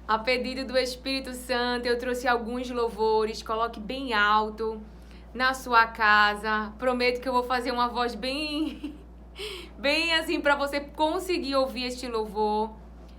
A pedido do Espírito Santo, eu trouxe alguns louvores. Coloque bem alto na sua casa. Prometo que eu vou fazer uma voz bem assim para você conseguir ouvir este louvor.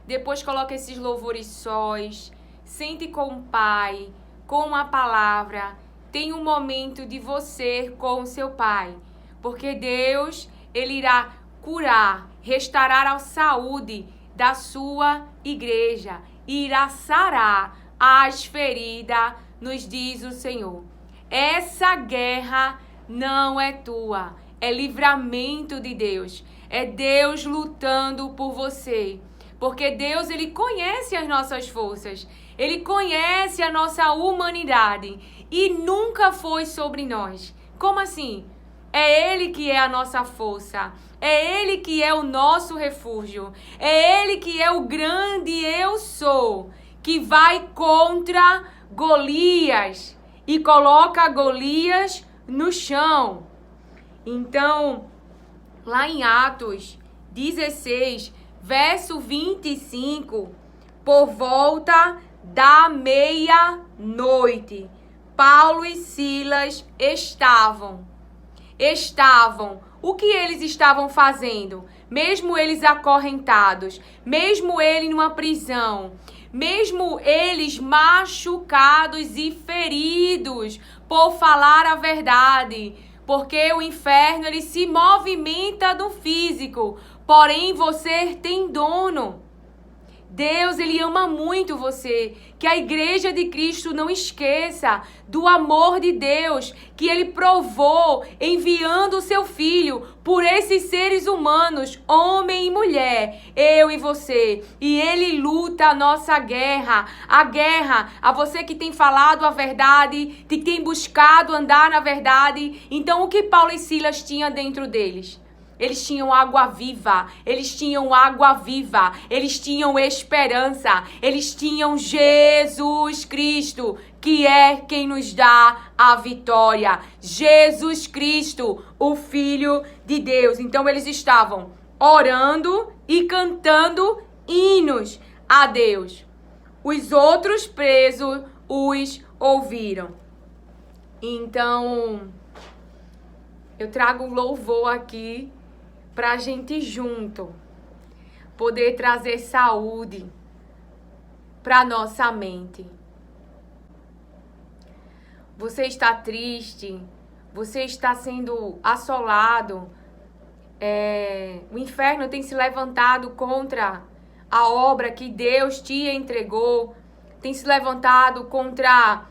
Depois coloque esses louvores sós. Sente com o Pai, com a palavra. Tenha um momento de você com o seu Pai. Porque Deus, Ele irá curar, restaurar a saúde da sua igreja. Irá sarar as feridas, nos diz o Senhor. Essa guerra não é tua, é livramento de Deus. É Deus lutando por você. Porque Deus, Ele conhece as nossas forças. Ele conhece a nossa humanidade. E nunca foi sobre nós. Como assim? É Ele que é a nossa força. É Ele que é o nosso refúgio. É Ele que é o grande eu sou, que vai contra Golias e coloca Golias no chão. Então, lá em Atos 16, verso 25, por volta da meia-noite, Paulo e Silas estavam. O que eles estavam fazendo? Mesmo eles acorrentados, mesmo ele numa prisão, mesmo eles machucados e feridos por falar a verdade, porque o inferno ele se movimenta no físico, porém você tem dono. Deus, Ele ama muito você. Que a igreja de Cristo não esqueça do amor de Deus que Ele provou enviando o seu Filho por esses seres humanos, homem e mulher, eu e você. E Ele luta a nossa guerra. A guerra a você que tem falado a verdade, que tem buscado andar na verdade. Então, o que Paulo e Silas tinham dentro deles? Eles tinham água viva, eles tinham esperança, eles tinham Jesus Cristo, que é quem nos dá a vitória. Jesus Cristo, o Filho de Deus. Então eles estavam orando e cantando hinos a Deus. Os outros presos os ouviram. Então, eu trago um louvor aqui para a gente junto poder trazer saúde para nossa mente. Você está triste, você está sendo assolado, o inferno tem se levantado contra a obra que Deus te entregou, tem se levantado contra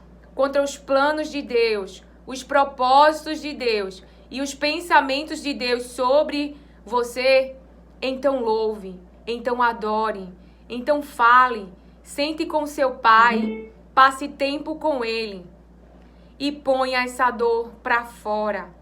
os planos de Deus, os propósitos de Deus e os pensamentos de Deus sobre você. Então louve, então adore, então fale, sente com seu Pai, passe tempo com Ele e ponha essa dor para fora.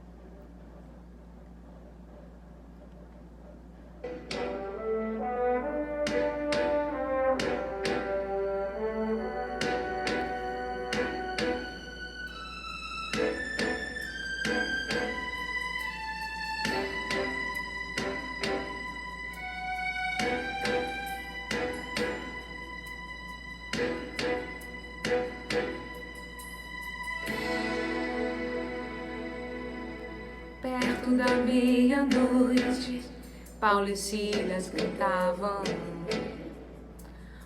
Perto da meia-noite, Paulo e Silas cantavam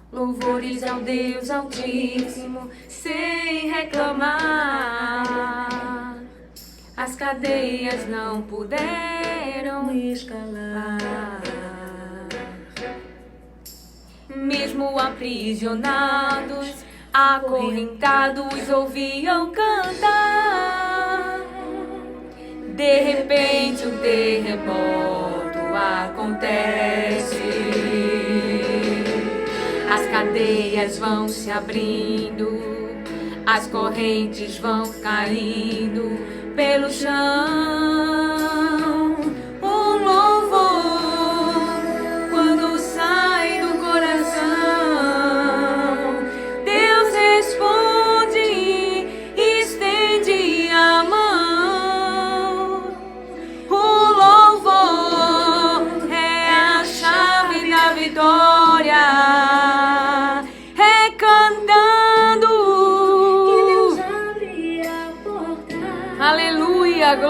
louvores ao Deus Altíssimo, sem reclamar. As cadeias não puderam escalar. Mesmo aprisionados, acorrentados, ouviam cantar. De repente um terremoto acontece. As cadeias vão se abrindo, as correntes vão caindo pelo chão. Um louvor quando sai do coração, Deus responde e estende a mão. O louvor é a chave da vitória. É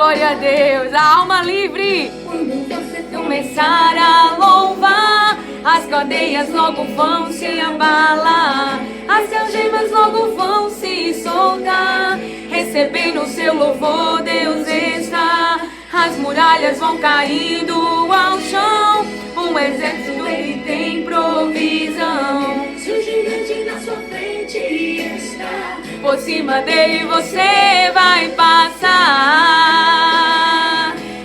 Glória a Deus. A alma livre. Quando você Começar a louvar, as cadeias logo vão se abalar, as algemas logo vão se soltar. Recebendo o seu louvor, Deus está. As muralhas vão caindo ao chão. Um exército, ele tem provisão. Se o gigante na sua frente está, Por cima dele você vai passar.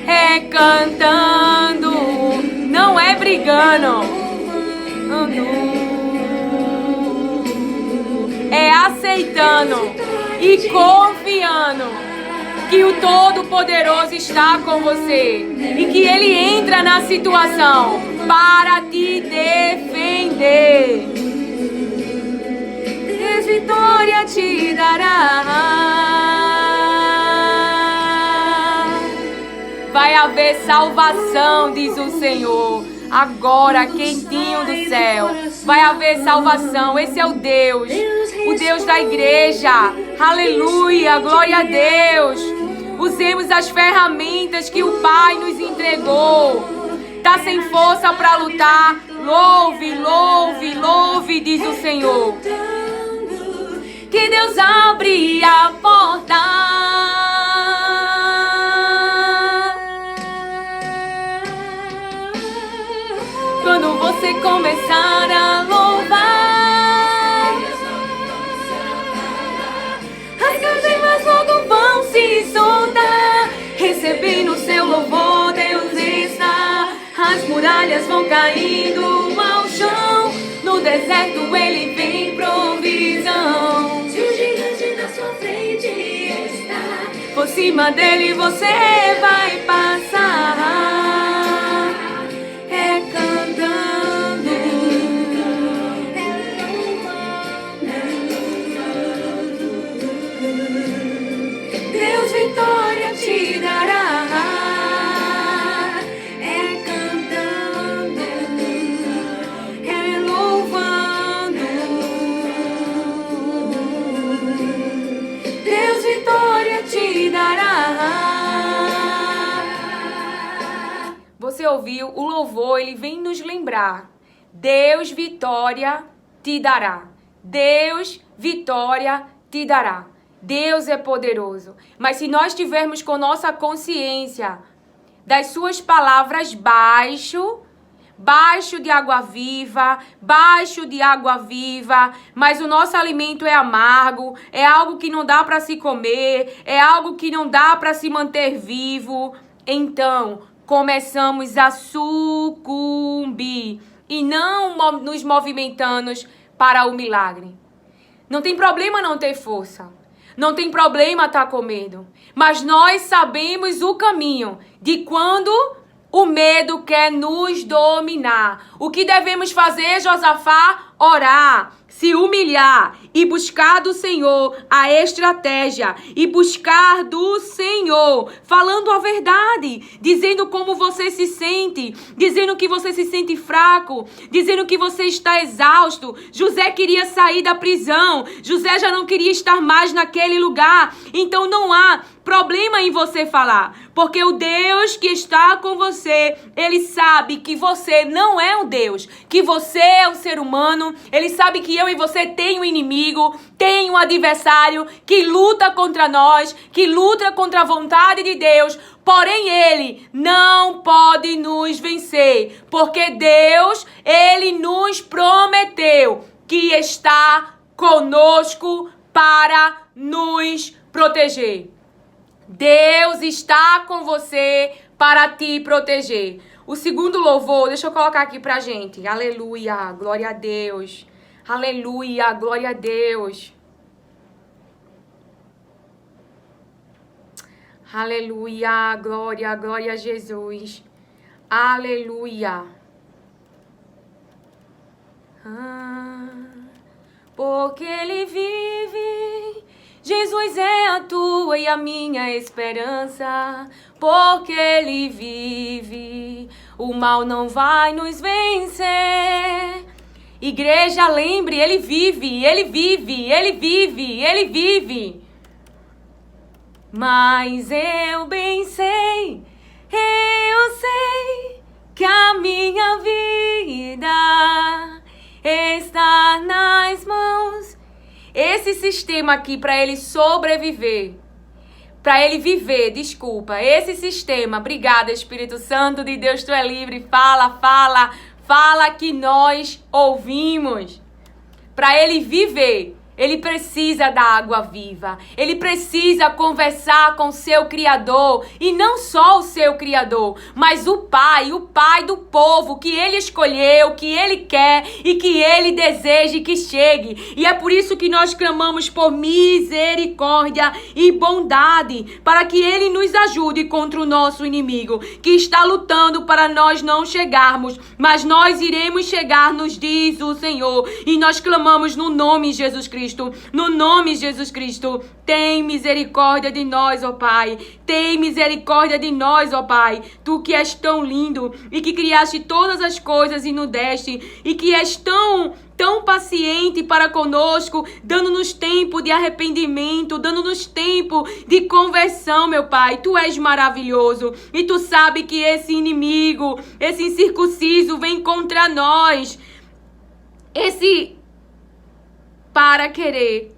É cantando, não é brigando. É aceitando e confiando que o Todo-Poderoso está com você e que Ele entra na situação para te defender. Deus vitória te dará. Vai haver salvação, diz o Senhor. Agora, quentinho do céu, vai haver salvação. Esse é o Deus da igreja. Aleluia, glória a Deus. Usemos as ferramentas que o Pai nos entregou. Tá sem força para lutar? Louve, louve, louve, diz o Senhor. Que Deus abre a porta. Quando você começar a louvar, as algemas logo vão se soltar. Recebendo o seu louvor, Deus está. As muralhas vão caindo ao chão. No deserto ele vem provisão. se o gigante na sua frente está, Por cima dele você vai passar. É cantando, Deus vitória te dará. É cantando, é louvando. Deus vitória te dará. Você ouviu? O louvor, ele vem nos lembrar. Deus vitória te dará. Deus vitória te dará. Deus é poderoso. Mas se nós tivermos com nossa consciência das suas palavras baixo de água viva, mas o nosso alimento é amargo, é algo que não dá para se comer, é algo que não dá para se manter vivo, então começamos a sucumbir e não nos movimentamos para o milagre. Não tem problema não ter força. Não tem problema estar com medo. Mas nós sabemos o caminho de quando o medo quer nos dominar. O que devemos fazer, Josafá? Orar, se humilhar e buscar do Senhor a estratégia. E buscar do Senhor, falando a verdade, dizendo como você se sente, dizendo que você se sente fraco, dizendo que você está exausto. José queria sair da prisão, José já não queria estar mais naquele lugar. Então não há problema em você falar, porque o Deus que está com você, Ele sabe que você não é um Deus, que você é um ser humano. Ele sabe que eu e você tem um inimigo, tem um adversário que luta contra nós, que luta contra a vontade de Deus. Porém, Ele não pode nos vencer, porque Deus, Ele nos prometeu que está conosco para nos proteger. Deus está com você para te proteger. O segundo louvor, deixa eu colocar aqui pra gente. Aleluia, glória a Deus. Aleluia, glória a Deus. Aleluia, glória, glória a Jesus. Aleluia. Porque Ele vive, Jesus é a tua e a minha esperança. Porque Ele vive, o mal não vai nos vencer. Igreja, lembre, Ele vive, Ele vive, Ele vive, Ele vive. Mas eu bem sei, que a minha vida está nas mãos. Esse sistema aqui, para ele sobreviver, para ele viver, esse sistema, obrigada Espírito Santo de Deus, tu é livre, fala que nós ouvimos. Para ele viver, ele precisa da água viva. Ele precisa conversar com o seu Criador. E não só o seu Criador, mas o Pai do povo que ele escolheu, que ele quer e que ele deseja que chegue. E é por isso que nós clamamos por misericórdia e bondade, para que ele nos ajude contra o nosso inimigo, que está lutando para nós não chegarmos, mas nós iremos chegar, nos diz o Senhor. E nós clamamos no nome de Jesus Cristo. No nome de Jesus Cristo, tem misericórdia de nós, ó Pai. Tem misericórdia de nós, ó Pai. Tu que és tão lindo e que criaste todas as coisas e nos deste, e que és tão paciente para conosco, dando-nos tempo de arrependimento, dando-nos tempo de conversão, meu Pai. Tu és maravilhoso e tu sabe que esse inimigo, esse incircunciso vem contra nós. Para querer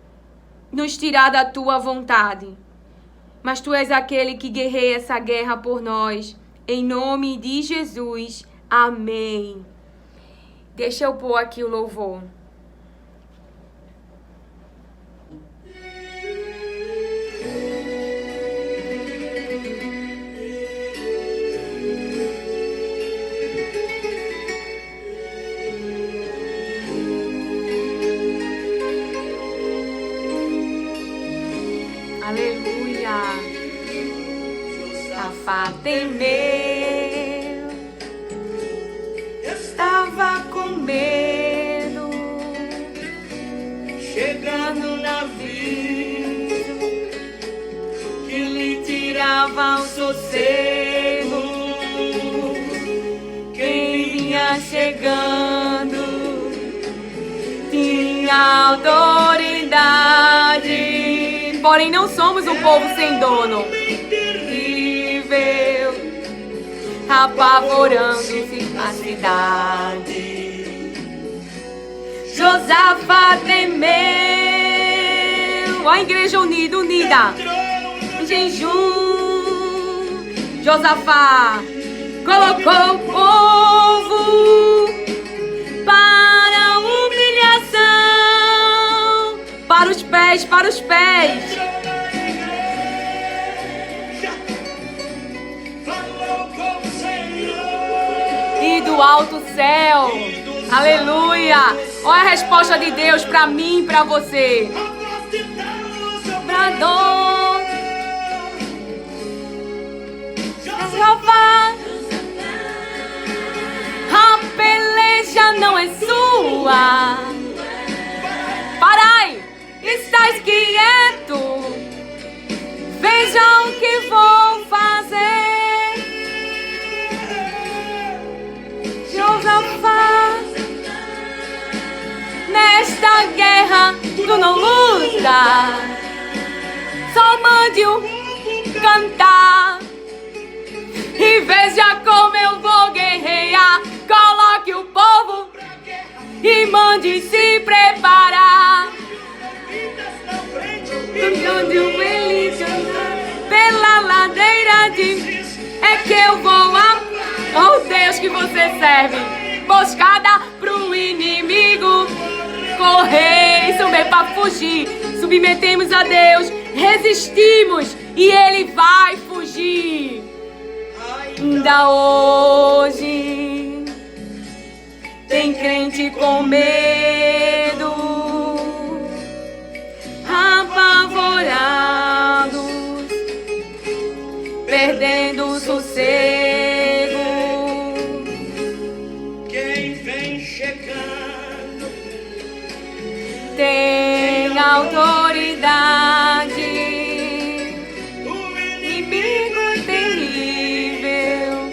nos tirar da tua vontade. Mas tu és aquele que guerreia essa guerra por nós. Em nome de Jesus. Amém. Deixa eu pôr aqui o louvor. Aleluia. Josafá temeu, estava com medo, chegando no navio que lhe tirava o sossego. Quem vinha chegando tinha autoridade. Porém não somos um povo sem dono. Terrível, apavorando-se a cidade. Josafá temeu. A igreja unida. Em jejum. Josafá colocou o povo para humilhação. Para os pés. E do alto céu. Aleluia. Olha a resposta de Deus para mim e para você. Pra dor. Josafá. A peleja não é sua. Parai. Estás quieto, veja o que vou fazer. Josafá, nesta guerra tu não luta, só mande-o cantar. E veja como eu vou guerrear. Coloque o povo e mande se preparar. Pela ladeira é que eu vou oh Deus que você serve. Emboscada pro inimigo correr, isso mesmo, pra fugir. Submetemos a Deus, resistimos e ele vai fugir. Ainda hoje tem crente com medo, apavorados, perdendo o sossego. Quem vem chegando tem autoridade. O inimigo terrível,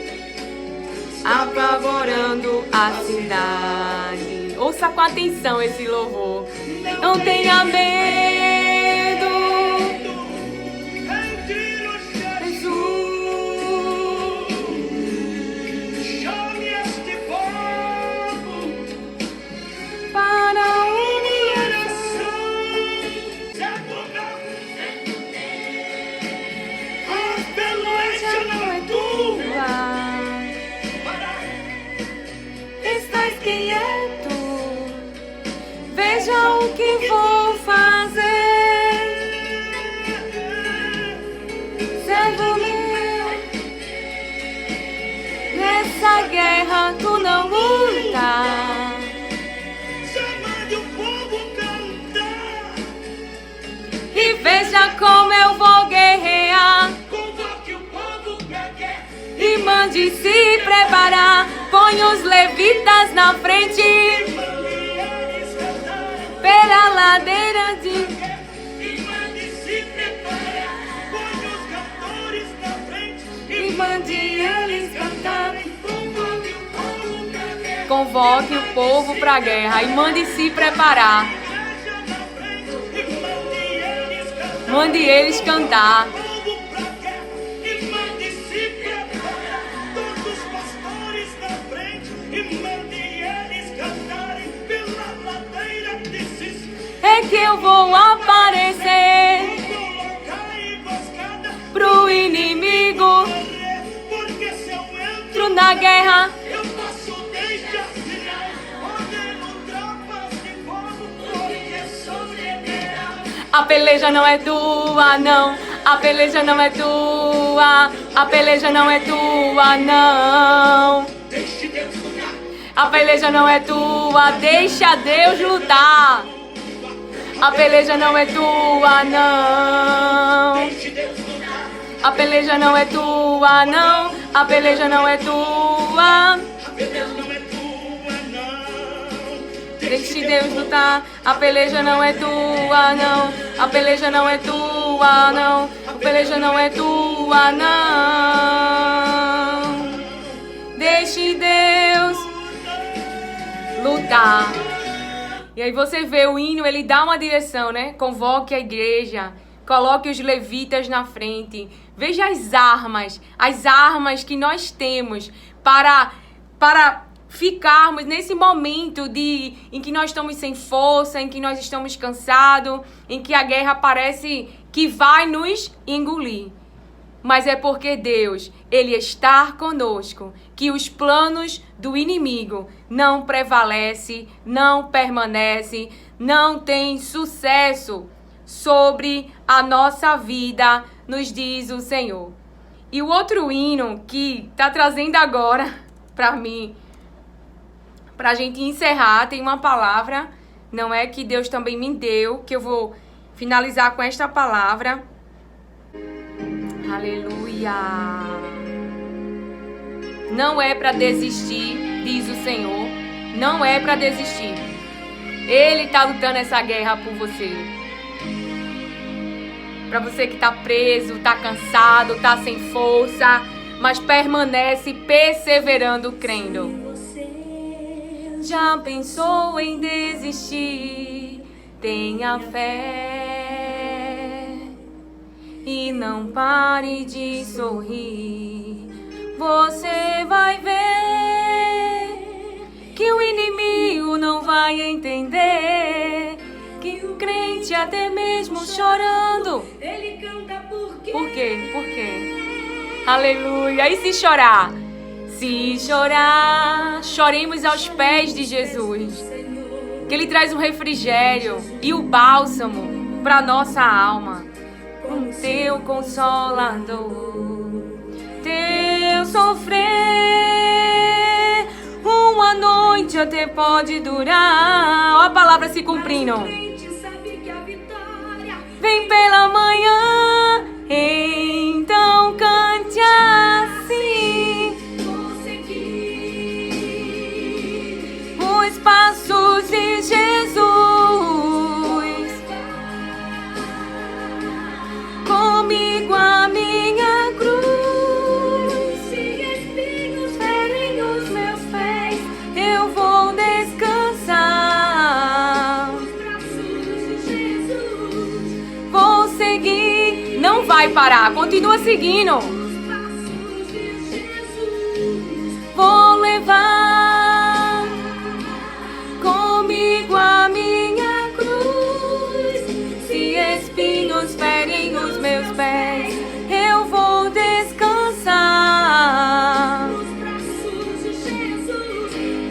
apavorando a cidade. Ouça com atenção esse louvor. Não tenha medo. o que vou fazer? Servo meu, nessa guerra tu não luta. Chamando o povo cantar. E veja como eu vou guerrear. Convoque o povo pra guerra. E mande se preparar. Põe os levitas na frente. Mande eles cantarem. Pela ladeira de... E mande se preparar. Põe os cantores na frente. E mande eles cantarem. Convoque o povo pra guerra. Convoque o povo pra guerra. E mande se preparar. Igreja na frente. E mande eles cantar. Mande eles cantar. Povo pra guerra. E mande se preparar. Todos os pastores na frente. E mande eles cantarem. Pela ladeira desses. É que eu vou aparecer Colocar emboscada. pro inimigo. Porque se eu entro, Entro na guerra. eu posso deixar sinal. Ordeno tropas de fogo. Porque sobreviverá. A peleja não é tua, não. A peleja não é tua. A peleja não é tua, não. Deixe Deus lutar. A peleja não é tua. Deixa Deus lutar. A peleja não é tua, não. Deixe Deus lutar. A peleja não é tua, não. A peleja não é tua. A peleja não é tua, não. Deixe Deus lutar. A peleja não é tua, não. A peleja não é tua, não. A peleja não é tua, não. Deixe Deus lutar. E aí você vê o hino, ele dá uma direção, né? Convoque a igreja, coloque os levitas na frente. Veja as armas que nós temos para ficarmos nesse momento em que nós estamos sem força, em que nós estamos cansados, em que a guerra parece que vai nos engolir. Mas é porque Deus, Ele está conosco, que os planos do inimigo não prevalecem, não permanecem, não tem sucesso sobre a nossa vida, nos diz o Senhor. E o outro hino que está trazendo agora para mim, para a gente encerrar, tem uma palavra, não é, que Deus também me deu, que eu vou finalizar com esta palavra. Aleluia. Não é para desistir, diz o Senhor. Não é para desistir. Ele está lutando essa guerra por você. Para você que está preso, está cansado, está sem força, mas permanece perseverando, crendo. Já pensou em desistir? Tenha fé e não pare de sorrir. Você vai ver que o inimigo não vai entender, que o crente até mesmo chorando. Ele canta porque. Por quê? Por quê? Aleluia. E se chorar? Se chorar, choremos aos pés de Jesus, que Ele traz o refrigério e o bálsamo para nossa alma. Com teu consolador, teu sofrer, uma noite até pode durar. Ó a palavra se cumprindo. Vem pela manhã, então cante assim. Os passos de Jesus, comigo a minha cruz. Se espinhos ferem os meus pés, eu vou descansar. Vou seguir, não vai parar, continua seguindo. Vou levar comigo a minha cruz. Se espinhos ferem os meus pés, eu vou descansar.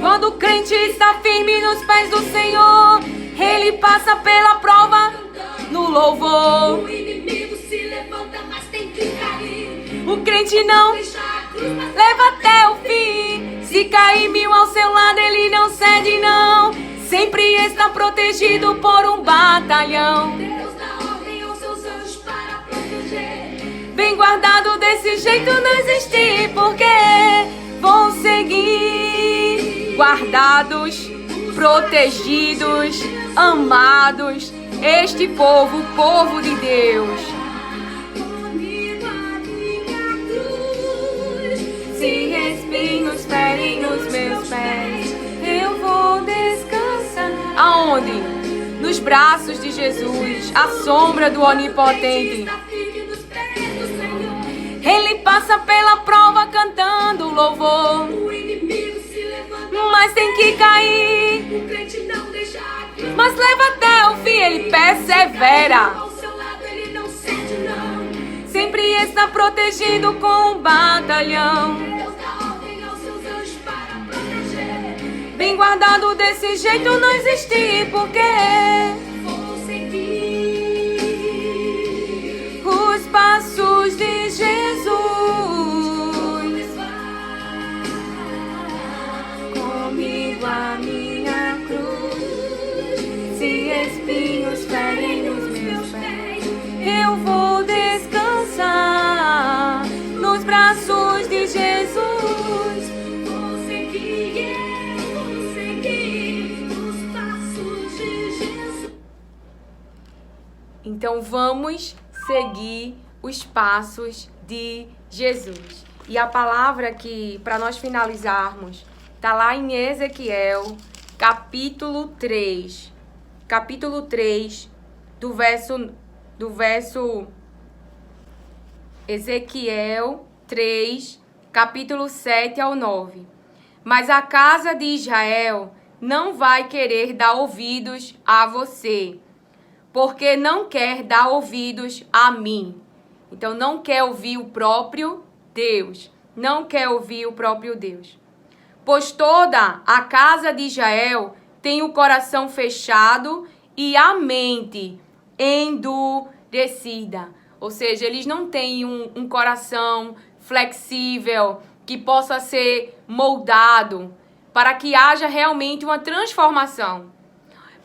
Quando o crente está firme nos pés do Senhor, Ele passa pela prova no louvor. O inimigo se levanta, mas tem que cair. O crente não Deixa a cruz, mas leva até o fim. Se cair 1000 ao seu lado, ele não cede, não. Sempre está protegido por um batalhão. Deus dá ordem aos seus anjos para proteger. Bem guardado desse jeito não existe, porque vão seguir guardados, protegidos, amados. Este povo, o povo de Deus. Comigo a minha cruz. Se espinhos ferem os meus pés, eu vou descansar. Aonde? Nos braços de Jesus, à sombra do Onipotente. Está firme nos pés do Senhor. Ele passa pela prova cantando louvor, O inimigo se levanta, mas tem que cair. o crente não deixa a cruz. Mas leva até o fim, ele persevera. Ao seu lado ele não cede, não. Sempre está protegido com um batalhão. Deus dá ordem aos seus anjos para proteger. Bem guardado desse jeito não existe, porque Vou seguir os passos de Jesus. Comigo a minha cruz. Se espinhos ferem os meus pés, eu vou descansar nos braços de Jesus. Vou seguir os passos de Jesus. Então vamos seguir os passos de Jesus. E a palavra que, para nós finalizarmos, está lá em Ezequiel, capítulo 3. Capítulo 3, do verso Ezequiel 3, capítulo 7 ao 9. Mas a casa de Israel não vai querer dar ouvidos a você, porque não quer dar ouvidos a mim. Então não quer ouvir o próprio Deus. Não quer ouvir o próprio Deus. Pois toda a casa de Israel tem o coração fechado e a mente endurecida. Ou seja, eles não têm um coração flexível que possa ser moldado para que haja realmente uma transformação.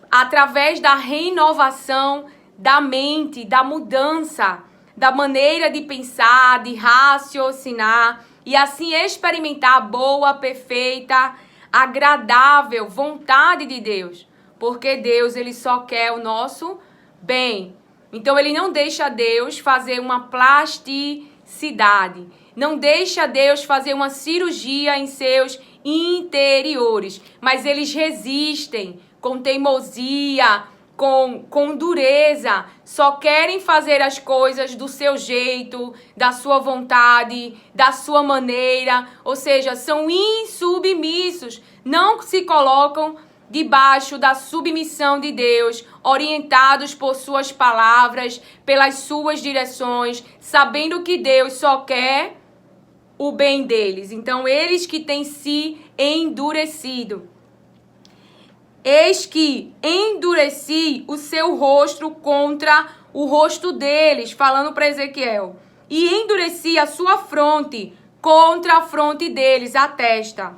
Através da renovação da mente, da mudança, da maneira de pensar, de raciocinar e assim experimentar a boa, perfeita, agradável vontade de Deus. Porque Deus, ele só quer o nosso bem. Então ele não deixa Deus fazer uma plasticidade. Não deixa Deus fazer uma cirurgia em seus interiores. Mas eles resistem com teimosia, com dureza, só querem fazer as coisas do seu jeito, da sua vontade, da sua maneira, ou seja, são insubmissos, não se colocam debaixo da submissão de Deus, orientados por suas palavras, pelas suas direções, sabendo que Deus só quer o bem deles. Então, eles que têm se endurecido. Eis que endureci o seu rosto contra o rosto deles, falando para Ezequiel. E endureci a sua fronte contra a fronte deles, a testa.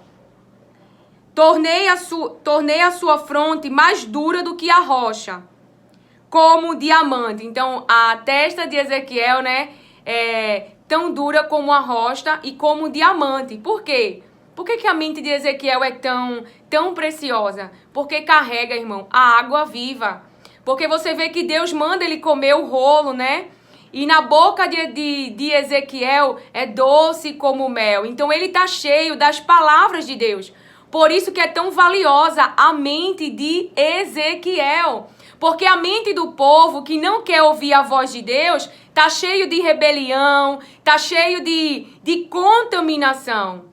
Tornei a sua fronte mais dura do que a rocha, como diamante. Então, a testa de Ezequiel, né, é tão dura como a rocha e como diamante. Por quê? Por que a mente de Ezequiel é tão preciosa? Porque carrega, irmão, a água viva. Porque você vê que Deus manda ele comer o rolo, né? E na boca de Ezequiel é doce como mel. Então ele está cheio das palavras de Deus. Por isso que é tão valiosa a mente de Ezequiel. Porque a mente do povo que não quer ouvir a voz de Deus está cheio de rebelião, está cheio de contaminação.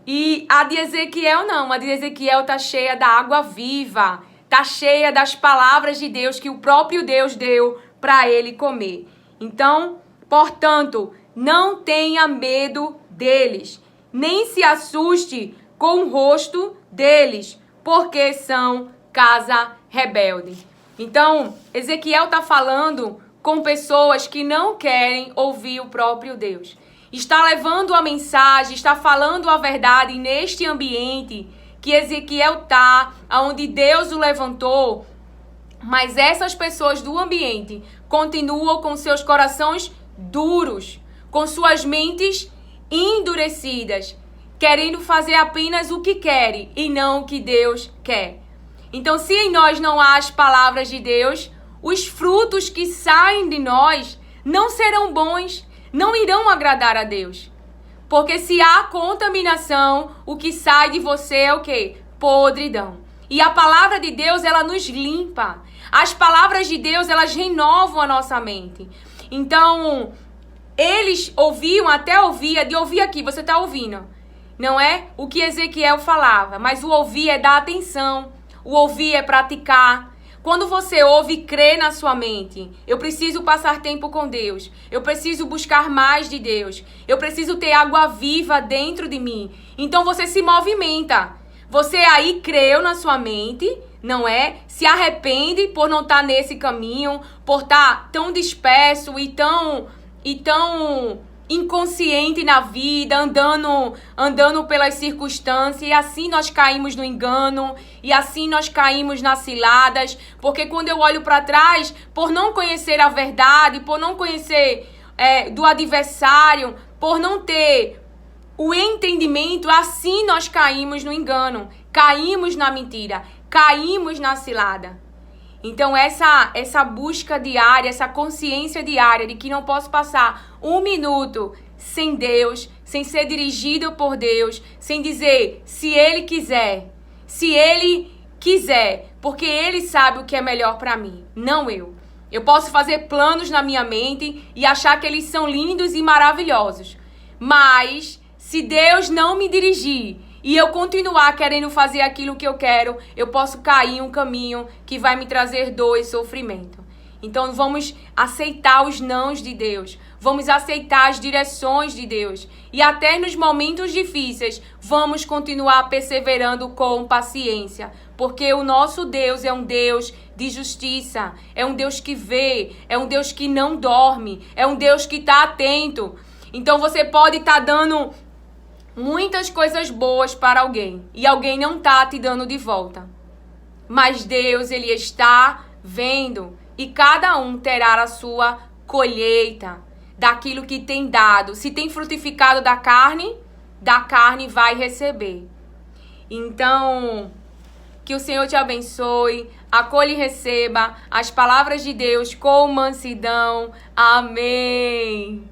E a de Ezequiel não, a de Ezequiel está cheia da água viva, está cheia das palavras de Deus que o próprio Deus deu para ele comer. Então, portanto, não tenha medo deles, nem se assuste com o rosto deles, porque são casa rebelde. Então, Ezequiel está falando com pessoas que não querem ouvir o próprio Deus. Está levando a mensagem, está falando a verdade neste ambiente que Ezequiel está, onde Deus o levantou. Mas essas pessoas do ambiente continuam com seus corações duros, com suas mentes endurecidas, querendo fazer apenas o que querem e não o que Deus quer. Então, se em nós não há as palavras de Deus, os frutos que saem de nós não serão bons, não irão agradar a Deus. Porque se há contaminação, o que sai de você é o quê? Podridão. E a palavra de Deus, ela nos limpa. As palavras de Deus, elas renovam a nossa mente. Então, eles ouviam, até ouvia, de ouvir aqui, você está ouvindo. Não é o que Ezequiel falava, mas o ouvir é dar atenção. O ouvir é praticar. Quando você ouve e crê na sua mente, eu preciso passar tempo com Deus. Eu preciso buscar mais de Deus. Eu preciso ter água viva dentro de mim. Então você se movimenta. Você aí creu na sua mente, não é? Se arrepende por não estar nesse caminho, por estar tão disperso e tão inconsciente na vida, andando pelas circunstâncias, e assim nós caímos no engano, e assim nós caímos nas ciladas, porque quando eu olho para trás, por não conhecer a verdade, por não conhecer do adversário, por não ter o entendimento, assim nós caímos no engano, caímos na mentira, caímos na cilada. Então essa busca diária, essa consciência diária de que não posso passar um minuto sem Deus, sem ser dirigido por Deus, sem dizer se Ele quiser, porque Ele sabe o que é melhor para mim, não eu. Eu posso fazer planos na minha mente e achar que eles são lindos e maravilhosos, mas se Deus não me dirigir e eu continuar querendo fazer aquilo que eu quero, eu posso cair em um caminho que vai me trazer dor e sofrimento. Então vamos aceitar os nãos de Deus, vamos aceitar as direções de Deus. E até nos momentos difíceis, vamos continuar perseverando com paciência. Porque o nosso Deus é um Deus de justiça, é um Deus que vê, é um Deus que não dorme, é um Deus que está atento. Então você pode estar dando muitas coisas boas para alguém e alguém não está te dando de volta. Mas Deus, Ele está vendo e cada um terá a sua colheita daquilo que tem dado. Se tem frutificado da carne vai receber. Então, que o Senhor te abençoe, acolhe e receba as palavras de Deus com mansidão. Amém.